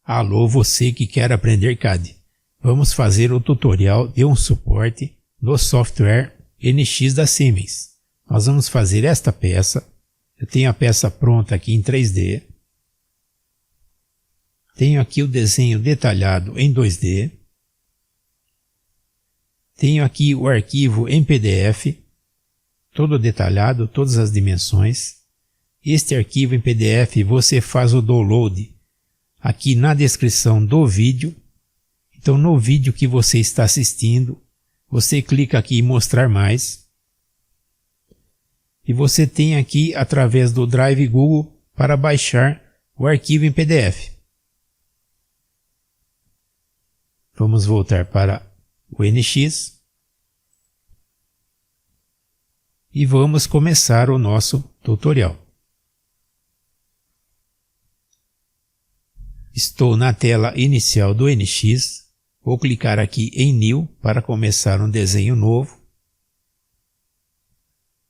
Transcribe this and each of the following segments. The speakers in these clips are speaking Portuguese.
Alô, você que quer aprender CAD. Vamos fazer o tutorial de um suporte no software NX da Siemens. Nós vamos fazer esta peça. Eu tenho a peça pronta aqui em 3D. Tenho aqui o desenho detalhado em 2D. Tenho aqui o arquivo em PDF, todo detalhado, todas as dimensões. Este arquivo em PDF você faz o download aqui na descrição do vídeo. Então no vídeo que você está assistindo, você clica aqui em mostrar mais. E você tem aqui através do Drive Google para baixar o arquivo em PDF. Vamos voltar para o NX. E vamos começar o nosso tutorial. Estou na tela inicial do NX. Vou clicar aqui em New para começar um desenho novo.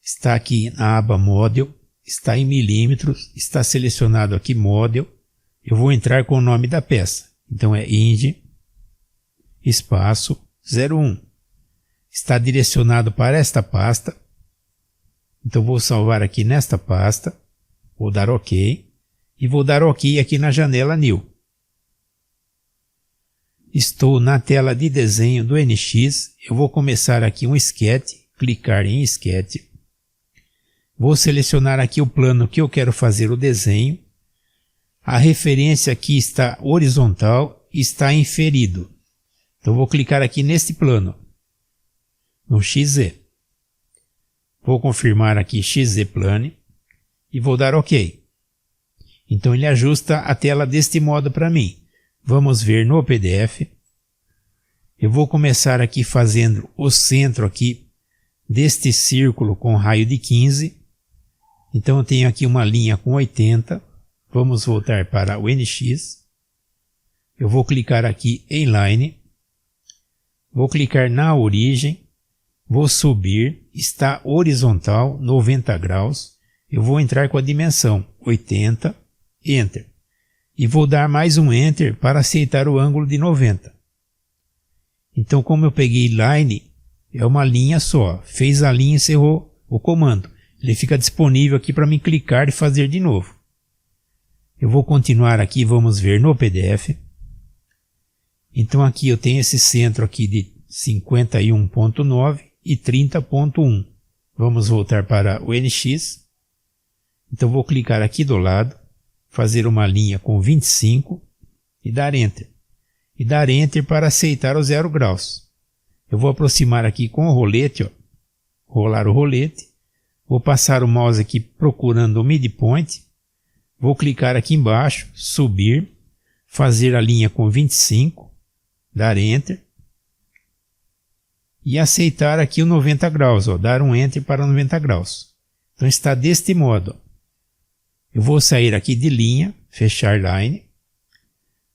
Está aqui na aba Model, está em milímetros, está selecionado aqui Model. Eu vou entrar com o nome da peça. Então é Ing, espaço 01. Está direcionado para esta pasta. Então vou salvar aqui nesta pasta. Vou dar OK. E vou dar OK aqui na janela New. Estou na tela de desenho do NX. Eu vou começar aqui um sketch. Clicar em sketch. Vou selecionar aqui o plano que eu quero fazer o desenho. A referência aqui está horizontal e está inferido. Então vou clicar aqui neste plano, no XZ. Vou confirmar aqui XZ Plane e vou dar OK. Então ele ajusta a tela deste modo para mim. Vamos ver no PDF. Eu vou começar aqui fazendo o centro aqui deste círculo com raio de 15. Então eu tenho aqui uma linha com 80. Vamos voltar para o NX. Eu vou clicar aqui em Line. Vou clicar na origem. Vou subir. Está horizontal 90 graus. Eu vou entrar com a dimensão 80. Enter. E vou dar mais um Enter para aceitar o ângulo de 90. Então como eu peguei Line, é uma linha só. Fez a linha e encerrou o comando. Ele fica disponível aqui para mim clicar e fazer de novo. Eu vou continuar aqui, vamos ver no PDF. Então aqui eu tenho esse centro aqui de 51.9 e 30.1. Vamos voltar para o NX. Então vou clicar aqui do lado, fazer uma linha com 25 e dar Enter. E dar Enter para aceitar o 0 graus. Eu vou aproximar aqui com o rolete, ó, rolar o rolete. Vou passar o mouse aqui procurando o midpoint. Vou clicar aqui embaixo, subir, fazer a linha com 25, dar Enter. E aceitar aqui o 90 graus, ó, dar um Enter para 90 graus. Então está deste modo. Ó. Eu vou sair aqui de linha, fechar Line.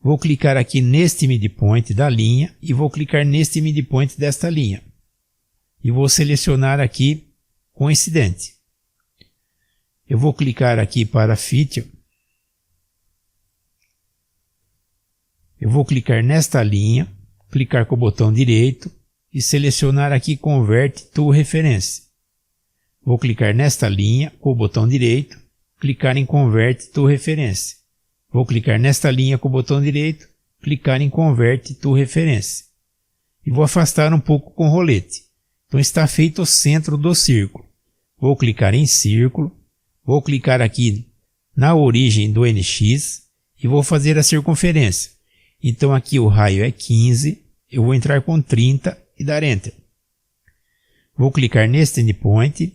Vou clicar aqui neste midpoint da linha e vou clicar neste midpoint desta linha. E vou selecionar aqui coincidente. Eu vou clicar aqui para Fit. Eu vou clicar nesta linha, clicar com o botão direito e selecionar aqui Convert to Reference. Vou clicar nesta linha com o botão direito, clicar em Convert to Reference. Vou clicar nesta linha com o botão direito, clicar em Convert to Reference. E vou afastar um pouco com o rolete. Então está feito o centro do círculo. Vou clicar em círculo, vou clicar aqui na origem do NX e vou fazer a circunferência. Então aqui o raio é 15, eu vou entrar com 30 e dar Enter. Vou clicar neste endpoint.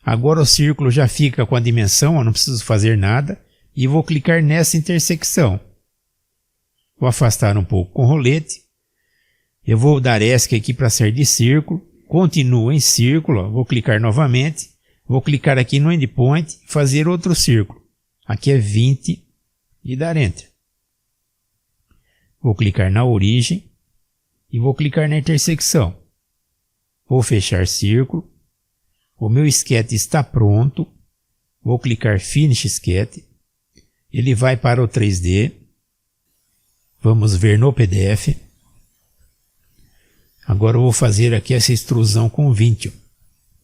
Agora o círculo já fica com a dimensão, eu não preciso fazer nada. E vou clicar nessa intersecção. Vou afastar um pouco com o rolete. Eu vou dar ESC aqui para sair de círculo. Continuo em círculo, ó. Vou clicar novamente. Vou clicar aqui no endpoint e fazer outro círculo. Aqui é 20 e dar Enter. Vou clicar na origem e vou clicar na intersecção. Vou fechar círculo. O meu sketch está pronto. Vou clicar Finish Sketch. Ele vai para o 3D. Vamos ver no PDF. Agora eu vou fazer aqui essa extrusão com 20.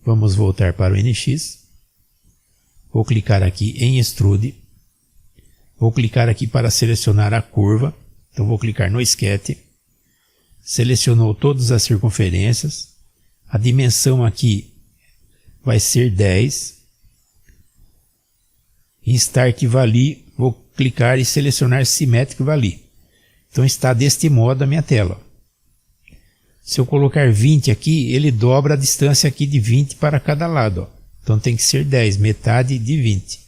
Vamos voltar para o NX. Vou clicar aqui em Extrude. Vou clicar aqui para selecionar a curva. Então vou clicar no Sketch. Selecionou todas as circunferências. A dimensão aqui vai ser 10. Em Start Vali, vou clicar e selecionar Symmetric Vali. Então está deste modo a minha tela. Se eu colocar 20 aqui, ele dobra a distância aqui de 20 para cada lado. Ó. Então tem que ser 10, metade de 20.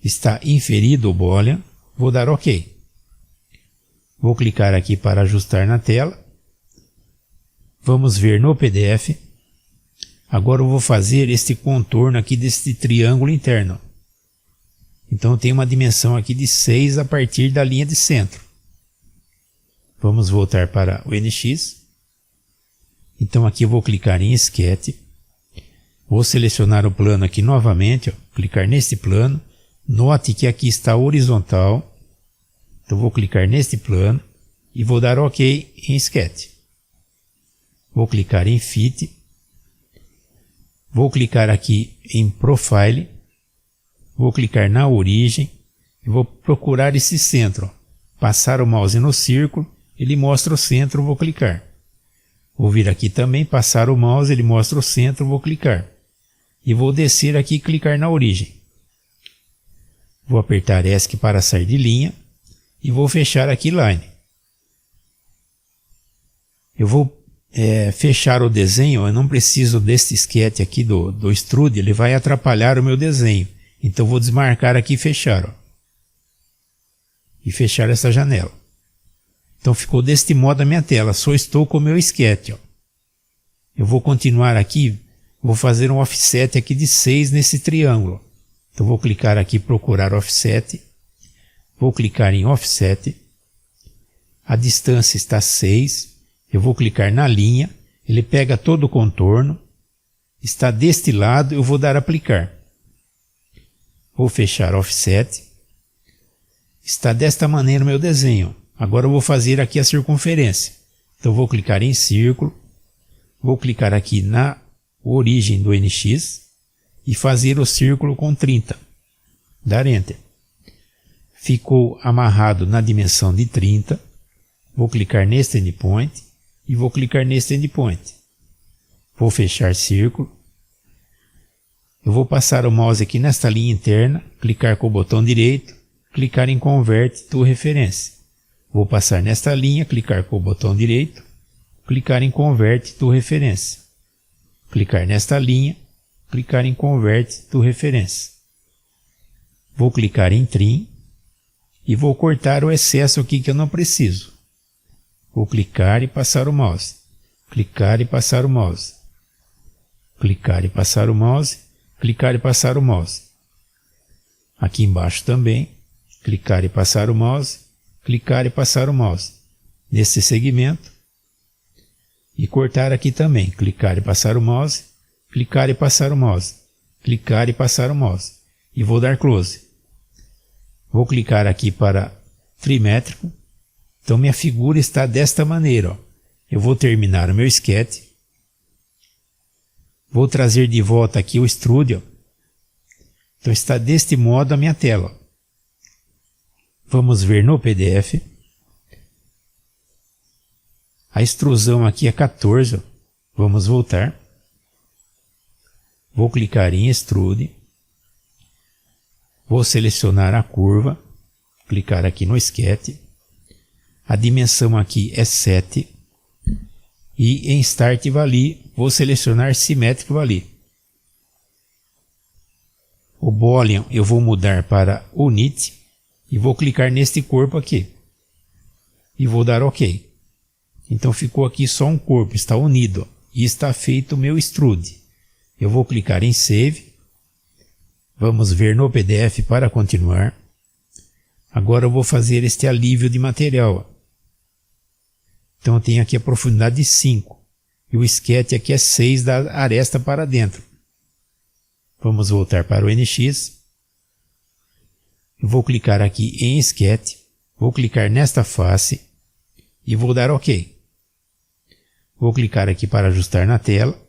Está inferido o Boolean. Vou dar OK. Vou clicar aqui para ajustar na tela. Vamos ver no PDF. Agora eu vou fazer este contorno aqui deste triângulo interno. Então tem uma dimensão aqui de 6 a partir da linha de centro. Vamos voltar para o NX. Então aqui eu vou clicar em Sketch. Vou selecionar o plano aqui novamente, ó, clicar neste plano. Note que aqui está horizontal. Então vou clicar neste plano e vou dar OK em Sketch. Vou clicar em Fit. Vou clicar aqui em Profile. Vou clicar na origem e vou procurar esse centro. Passar o mouse no círculo, ele mostra o centro, vou clicar. Vou vir aqui também, passar o mouse, ele mostra o centro, vou clicar. E vou descer aqui e clicar na origem. Vou apertar ESC para sair de linha e vou fechar aqui Line. Eu vou fechar o desenho, eu não preciso deste sketch aqui do Extrude, ele vai atrapalhar o meu desenho. Então vou desmarcar aqui e fechar. Ó. E fechar essa janela. Então ficou deste modo a minha tela, só estou com o meu sketch. Ó. Eu vou continuar aqui, vou fazer um offset aqui de 6 nesse triângulo. Então vou clicar aqui procurar offset, vou clicar em offset, a distância está 6, eu vou clicar na linha, ele pega todo o contorno, está deste lado, eu vou dar aplicar. Vou fechar offset, está desta maneira o meu desenho. Agora eu vou fazer aqui a circunferência. Então vou clicar em círculo, vou clicar aqui na origem do NX e fazer o círculo com 30. Dar Enter. Ficou amarrado na dimensão de 30. Vou clicar neste endpoint e vou clicar neste endpoint. Vou fechar círculo. Eu vou passar o mouse aqui nesta linha interna, clicar com o botão direito, clicar em Convert to Reference. Vou passar nesta linha, clicar com o botão direito, clicar em Convert to Reference. Clicar nesta linha, clicar em Convert to Reference. Vou clicar em Trim e vou cortar o excesso aqui que eu não preciso. Vou clicar e passar o mouse. Clicar e passar o mouse. Clicar e passar o mouse. Clicar e passar o mouse. Aqui embaixo também. Clicar e passar o mouse. Clicar e passar o mouse. Nesse segmento. E cortar aqui também. Clicar e passar o mouse. Clicar e passar o mouse. Clicar e passar o mouse. E vou dar close. Vou clicar aqui para trimétrico. Então minha figura está desta maneira. Ó. Eu vou terminar o meu sketch. Vou trazer de volta aqui o Extrude. Ó. Então está deste modo a minha tela. Ó. Vamos ver no PDF. A extrusão aqui é 14. Ó. Vamos voltar. Vou clicar em Extrude. Vou selecionar a curva. Clicar aqui no Sketch. A dimensão aqui é 7. E em Start Vali, vou selecionar Symmetric Vali. O Boolean eu vou mudar para Unit. E vou clicar neste corpo aqui. E vou dar OK. Então ficou aqui só um corpo, está unido. E está feito o meu extrude. Eu vou clicar em Save. Vamos ver no PDF para continuar. Agora eu vou fazer este alívio de material. Então eu tenho aqui a profundidade de 5. E o sketch aqui é 6 da aresta para dentro. Vamos voltar para o NX. Eu vou clicar aqui em Sketch. Vou clicar nesta face e vou dar OK. Vou clicar aqui para ajustar na tela.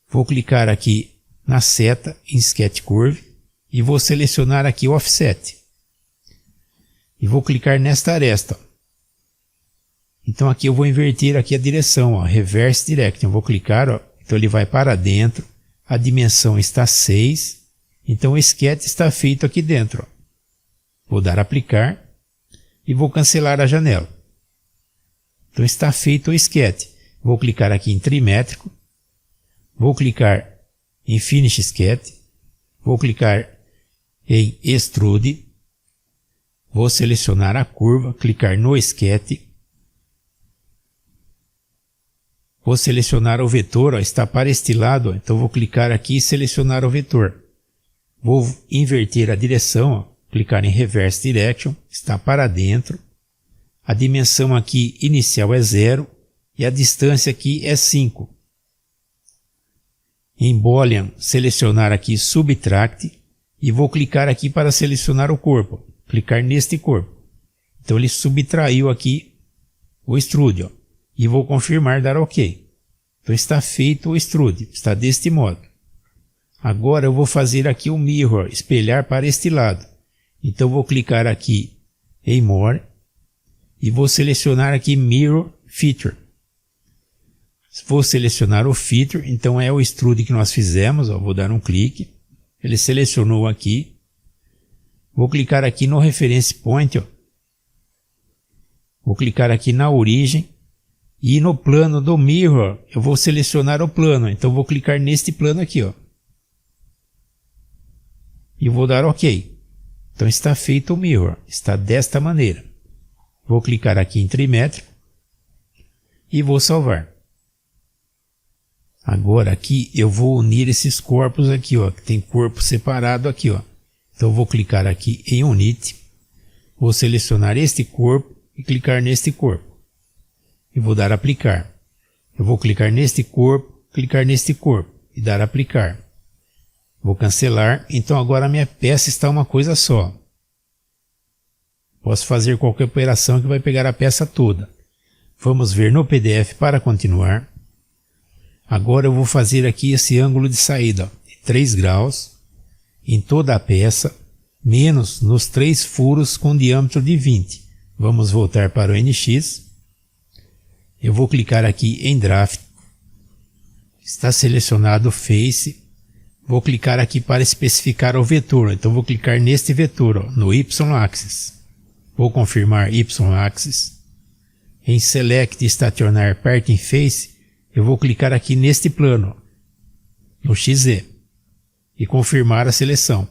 Vou clicar aqui na seta em Sketch Curve e vou selecionar aqui o Offset. E vou clicar nesta aresta. Então aqui eu vou inverter aqui a direção, ó, Reverse Direction. Vou clicar, ó, então ele vai para dentro. A dimensão está 6. Então o sketch está feito aqui dentro, ó. Vou dar aplicar e vou cancelar a janela. Então está feito o sketch. Vou clicar aqui em trimétrico. Vou clicar em Finish Sketch. Vou clicar em Extrude. Vou selecionar a curva, clicar no sketch. Vou selecionar o vetor, ó, está para este lado, ó, então vou clicar aqui e selecionar o vetor. Vou inverter a direção, ó, clicar em Reverse Direction, está para dentro. A dimensão aqui inicial é 0 e a distância aqui é 5. Em Boolean, selecionar aqui Subtract e vou clicar aqui para selecionar o corpo. Clicar neste corpo. Então ele subtraiu aqui o extrude, ó, e vou confirmar, dar OK. Então está feito o extrude, está deste modo. Agora eu vou fazer aqui o mirror, espelhar para este lado. Então vou clicar aqui em More e vou selecionar aqui Mirror Feature. Vou selecionar o Feature, então é o extrude que nós fizemos, ó, vou dar um clique. Ele selecionou aqui. Vou clicar aqui no Reference Point, ó. Vou clicar aqui na origem e no plano do Mirror eu vou selecionar o plano, então vou clicar neste plano aqui, ó. E vou dar OK. Então está feito o Mirror, está desta maneira. Vou clicar aqui em trimétrico e vou salvar. Agora aqui eu vou unir esses corpos aqui, ó, que tem corpo separado aqui, ó. Então vou clicar aqui em Unite, vou selecionar este corpo e clicar neste corpo. E vou dar aplicar. Eu vou clicar neste corpo, clicar neste corpo e dar aplicar. Vou cancelar. Então agora a minha peça está uma coisa só. Posso fazer qualquer operação que vai pegar a peça toda. Vamos ver no PDF para continuar. Agora eu vou fazer aqui esse ângulo de saída, ó, de 3 graus em toda a peça, menos nos 3 furos com diâmetro de 20. Vamos voltar para o NX. Eu vou clicar aqui em Draft. Está selecionado o Face. Vou clicar aqui para especificar o vetor. Então vou clicar neste vetor, ó, no Y-Axis. Vou confirmar Y-Axis. Em Select Stationar Parting Face, eu vou clicar aqui neste plano, no XZ, e confirmar a seleção.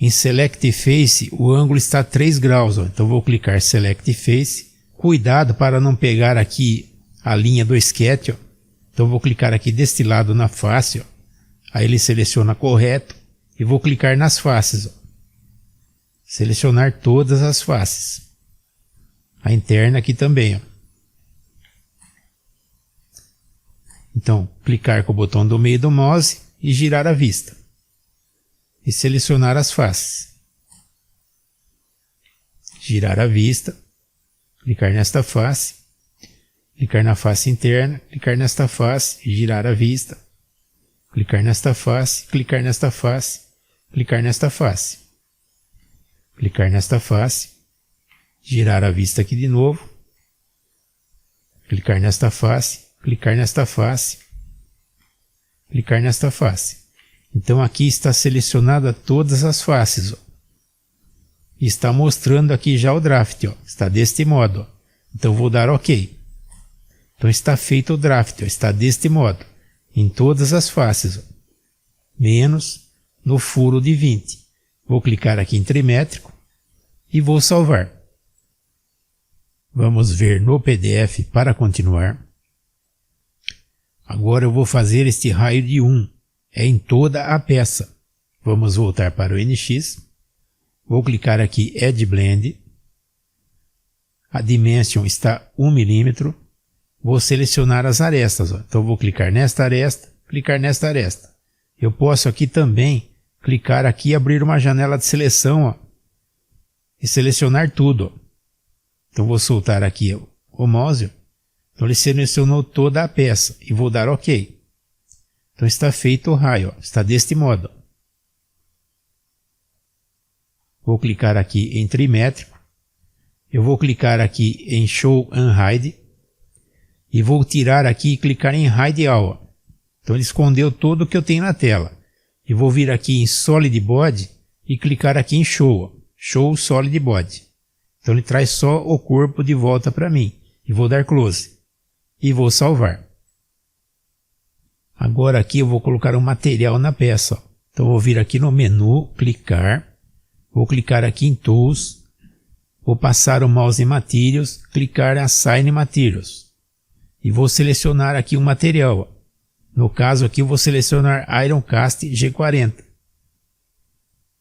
Em Select Face, o ângulo está a 3 graus, ó, então vou clicar Select Face. Cuidado para não pegar aqui a linha do sketch, ó. Então vou clicar aqui deste lado na face, ó. Aí ele seleciona correto e vou clicar nas faces, ó. Selecionar todas as faces. A interna aqui também, ó. Então, clicar com o botão do meio do mouse e girar a vista. E selecionar as faces. Girar a vista. Clicar nesta face. Clicar na face interna. Clicar nesta face e girar a vista. Clicar nesta face. Clicar nesta face. Clicar nesta face. Clicar nesta face. Girar a vista aqui de novo. Clicar nesta face. Clicar nesta face, clicar nesta face. Então aqui está selecionada todas as faces, ó. E está mostrando aqui já o draft, ó. Está deste modo, ó. Então vou dar OK. Então está feito o draft, ó. Está deste modo, em todas as faces, ó. Menos no furo de 20. Vou clicar aqui em trimétrico e vou salvar. Vamos ver no PDF para continuar. Agora eu vou fazer este raio de 1, é em toda a peça. Vamos voltar para o NX, vou clicar aqui Edge Blend, a Dimension está 1 mm, vou selecionar as arestas, ó. Então vou clicar nesta aresta, clicar nesta aresta. Eu posso aqui também clicar aqui e abrir uma janela de seleção, ó, e selecionar tudo. Então vou soltar aqui o mouse. Então ele selecionou toda a peça e vou dar OK. Então está feito o raio, está deste modo. Vou clicar aqui em trimétrico. Eu vou clicar aqui em Show and Hide. E vou tirar aqui e clicar em Hide All. Então ele escondeu tudo o que eu tenho na tela. E vou vir aqui em Solid Body e clicar aqui em Show. Show Solid Body. Então ele traz só o corpo de volta para mim. E vou dar Close. E vou salvar. Agora aqui eu vou colocar um material na peça. Então vou vir aqui no menu, clicar. Vou clicar aqui em Tools. Vou passar o mouse em Materials, clicar em Assign Materials. E vou selecionar aqui um material. No caso aqui eu vou selecionar Ironcast G40.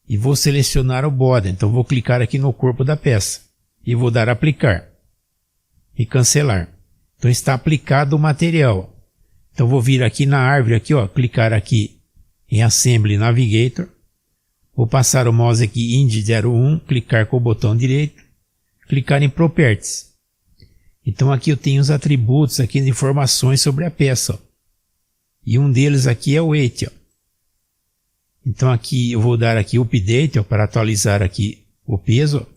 E vou selecionar o Body. Então vou clicar aqui no corpo da peça. E vou dar Aplicar. E Cancelar. Então está aplicado o material. Então vou vir aqui na árvore, aqui, ó, clicar aqui em Assembly Navigator. Vou passar o mouse aqui em Ind01, clicar com o botão direito, clicar em Properties. Então aqui eu tenho os atributos aqui de informações sobre a peça. Ó. E um deles aqui é o Weight. Ó. Então aqui eu vou dar aqui Update, ó, para atualizar aqui o peso. Ó.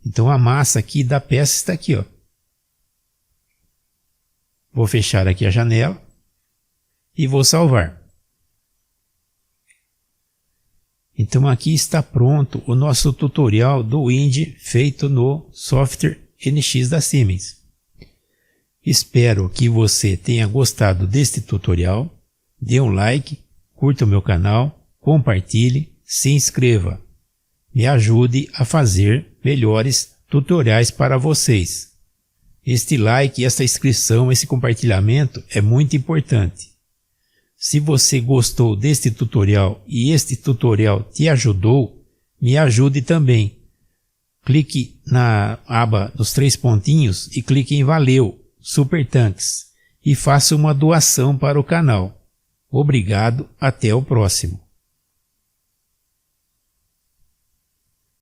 Então a massa aqui da peça está aqui. Ó. Vou fechar aqui a janela e vou salvar. Então aqui está pronto o nosso tutorial do Wind feito no software NX da Siemens. Espero que você tenha gostado deste tutorial. Dê um like, curta o meu canal, compartilhe, se inscreva. Me ajude a fazer melhores tutoriais para vocês. Este like, esta inscrição, esse compartilhamento é muito importante. Se você gostou deste tutorial e este tutorial te ajudou, me ajude também. Clique na aba dos 3 pontinhos e clique em Valeu, Super Tanks e faça uma doação para o canal. Obrigado, até o próximo.